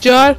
4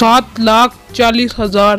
7,40,000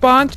5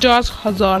50,000